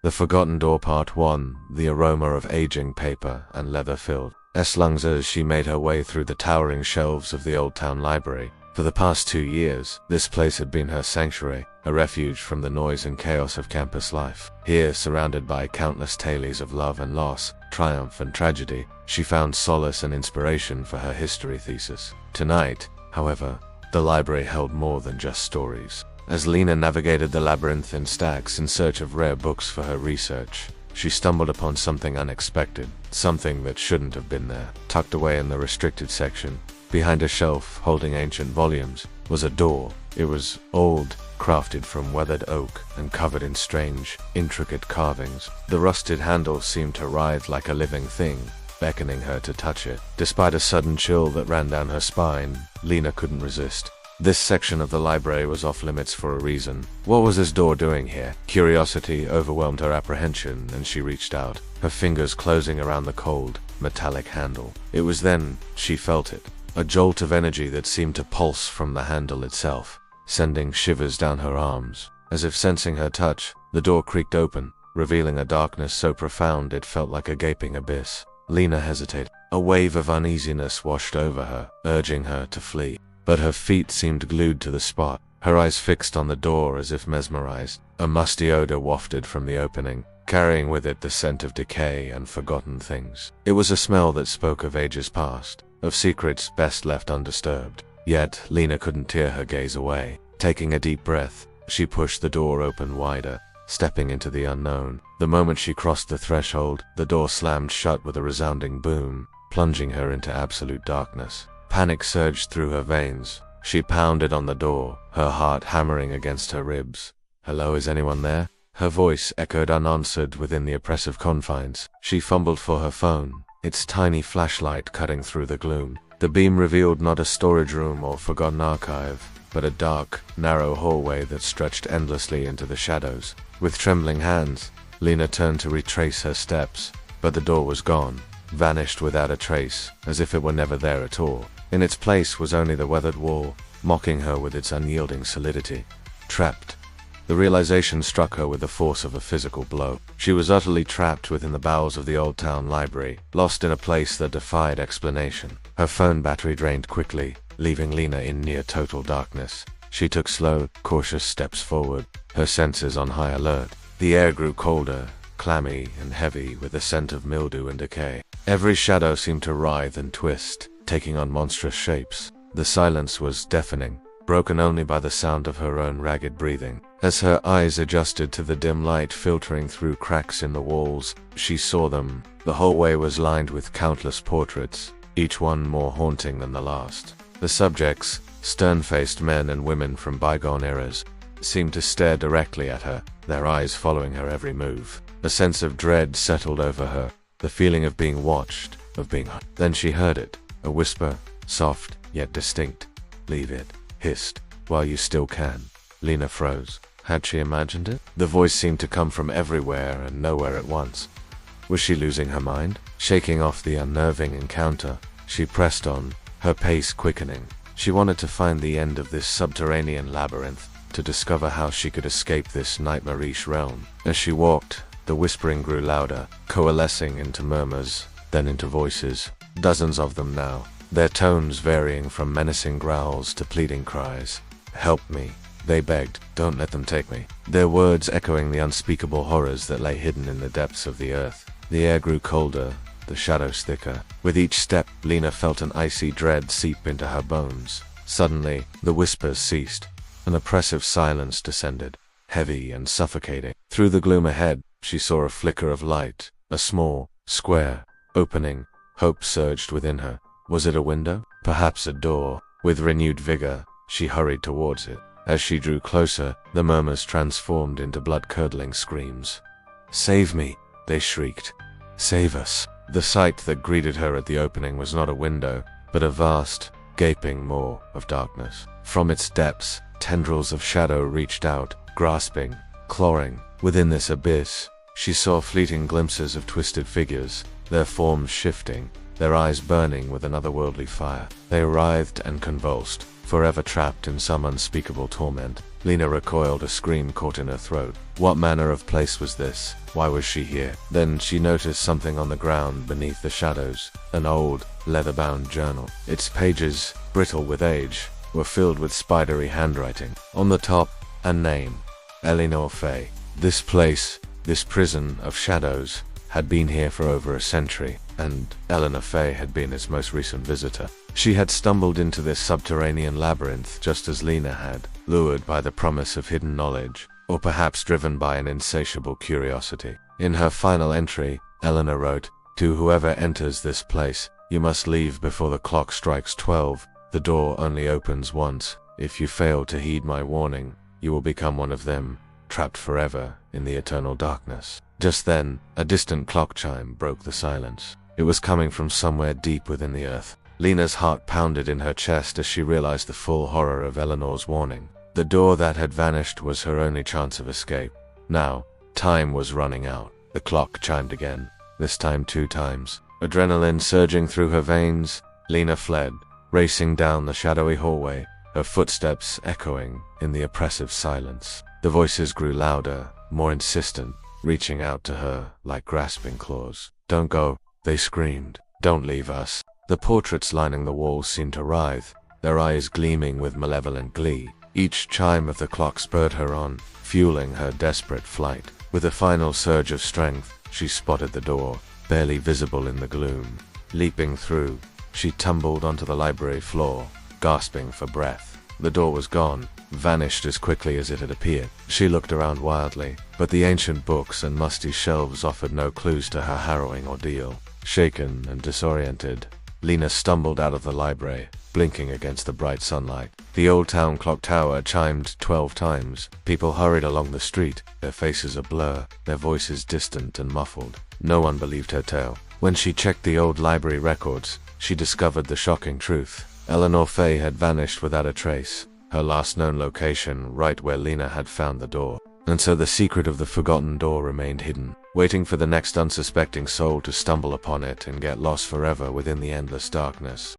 The Forgotten Door Part 1, the aroma of aging paper and leather filled lungs as she made her way through the towering shelves of the Old Town Library. For the past 2 years, this place had been her sanctuary, a refuge from the noise and chaos of campus life. Here, surrounded by countless tales of love and loss, triumph and tragedy, she found solace and inspiration for her history thesis. Tonight, however, the library held more than just stories. As Lena navigated the labyrinth in stacks in search of rare books for her research, she stumbled upon something unexpected, something that shouldn't have been there. Tucked away in the restricted section, behind a shelf holding ancient volumes, was a door. It was old, crafted from weathered oak, and covered in strange, intricate carvings. The rusted handle seemed to writhe like a living thing, beckoning her to touch it. Despite a sudden chill that ran down her spine, Lena couldn't resist. This section of the library was off limits for a reason. What was this door doing here? Curiosity overwhelmed her apprehension, and she reached out, her fingers closing around the cold, metallic handle. It was then she felt it. A jolt of energy that seemed to pulse from the handle itself, sending shivers down her arms. As if sensing her touch, the door creaked open, revealing a darkness so profound it felt like a gaping abyss. Lena hesitated. A wave of uneasiness washed over her, urging her to flee. But her feet seemed glued to the spot, her eyes fixed on the door as if mesmerized. A musty odor wafted from the opening, carrying with it the scent of decay and forgotten things. It was a smell that spoke of ages past, of secrets best left undisturbed. Yet, Lena couldn't tear her gaze away. Taking a deep breath, she pushed the door open wider, stepping into the unknown. The moment she crossed the threshold, the door slammed shut with a resounding boom, plunging her into absolute darkness. Panic surged through her veins. She pounded on the door, her heart hammering against her ribs. "Hello, is anyone there?" Her voice echoed unanswered within the oppressive confines. She fumbled for her phone, its tiny flashlight cutting through the gloom. The beam revealed not a storage room or forgotten archive, but a dark, narrow hallway that stretched endlessly into the shadows. With trembling hands, Lena turned to retrace her steps, but the door was gone, vanished without a trace, as if it were never there at all. In its place was only the weathered wall, mocking her with its unyielding solidity. Trapped. The realization struck her with the force of a physical blow. She was utterly trapped within the bowels of the Old Town Library, lost in a place that defied explanation. Her phone battery drained quickly, leaving Lena in near total darkness. She took slow, cautious steps forward, her senses on high alert. The air grew colder, clammy and heavy with the scent of mildew and decay. Every shadow seemed to writhe and twist, taking on monstrous shapes. The silence was deafening, broken only by the sound of her own ragged breathing. As her eyes adjusted to the dim light filtering through cracks in the walls, she saw them. The hallway was lined with countless portraits, each one more haunting than the last. The subjects, stern-faced men and women from bygone eras, seemed to stare directly at her, their eyes following her every move. A sense of dread settled over her, the feeling of being watched, of being... Then she heard it. A whisper, soft, yet distinct. "Leave it," hissed, "while you still can." Lena froze. Had she imagined it? The voice seemed to come from everywhere and nowhere at once. Was she losing her mind? Shaking off the unnerving encounter, she pressed on, her pace quickening. She wanted to find the end of this subterranean labyrinth, to discover how she could escape this nightmarish realm. As she walked, the whispering grew louder, coalescing into murmurs, then into voices. Dozens of them now, their tones varying from menacing growls to pleading cries. "Help me," they begged. "Don't let them take me." Their words echoing the unspeakable horrors that lay hidden in the depths of the earth. The air grew colder, the shadows thicker. With each step, Lena felt an icy dread seep into her bones. Suddenly, the whispers ceased. An oppressive silence descended, heavy and suffocating. Through the gloom ahead, she saw a flicker of light, a small, square opening. Hope surged within her. Was it a window? Perhaps a door. With renewed vigor, she hurried towards it. As she drew closer, the murmurs transformed into blood-curdling screams. "Save me!" they shrieked. "Save us!" The sight that greeted her at the opening was not a window, but a vast, gaping maw of darkness. From its depths, tendrils of shadow reached out, grasping, clawing. Within this abyss, she saw fleeting glimpses of twisted figures, their forms shifting, their eyes burning with an otherworldly fire. They writhed and convulsed, forever trapped in some unspeakable torment. Lena recoiled, a scream caught in her throat. What manner of place was this? Why was she here? Then she noticed something on the ground beneath the shadows. An old, leather-bound journal. Its pages, brittle with age, were filled with spidery handwriting. On the top, a name. Eleanor Fay. This place, this prison of shadows, had been here for over a century, and Eleanor Fay had been its most recent visitor. She had stumbled into this subterranean labyrinth just as Lena had, lured by the promise of hidden knowledge, or perhaps driven by an insatiable curiosity. In her final entry, Eleanor wrote, "To whoever enters this place, you must leave before the clock strikes 12. The door only opens once. If you fail to heed my warning, you will become one of them, trapped forever in the eternal darkness." Just then, a distant clock chime broke the silence. It was coming from somewhere deep within the earth. Lena's heart pounded in her chest as she realized the full horror of Eleanor's warning. The door that had vanished was her only chance of escape. Now, time was running out. The clock chimed again, this time 2 times. Adrenaline surging through her veins, Lena fled, racing down the shadowy hallway, her footsteps echoing in the oppressive silence. The voices grew louder, more insistent, reaching out to her like grasping claws. "Don't go," they screamed. "Don't leave us." The portraits lining the walls seemed to writhe, their eyes gleaming with malevolent glee. Each chime of the clock spurred her on, fueling her desperate flight. With a final surge of strength, she spotted the door, barely visible in the gloom. Leaping through, she tumbled onto the library floor, gasping for breath. The door was gone, vanished as quickly as it had appeared. She looked around wildly, but the ancient books and musty shelves offered no clues to her harrowing ordeal. Shaken and disoriented, Lena stumbled out of the library, blinking against the bright sunlight. The old town clock tower chimed 12 times. People hurried along the street, their faces a blur, their voices distant and muffled. No one believed her tale. When she checked the old library records, she discovered the shocking truth. Eleanor Fay had vanished without a trace, her last known location right where Lena had found the door. And so the secret of the forgotten door remained hidden, waiting for the next unsuspecting soul to stumble upon it and get lost forever within the endless darkness.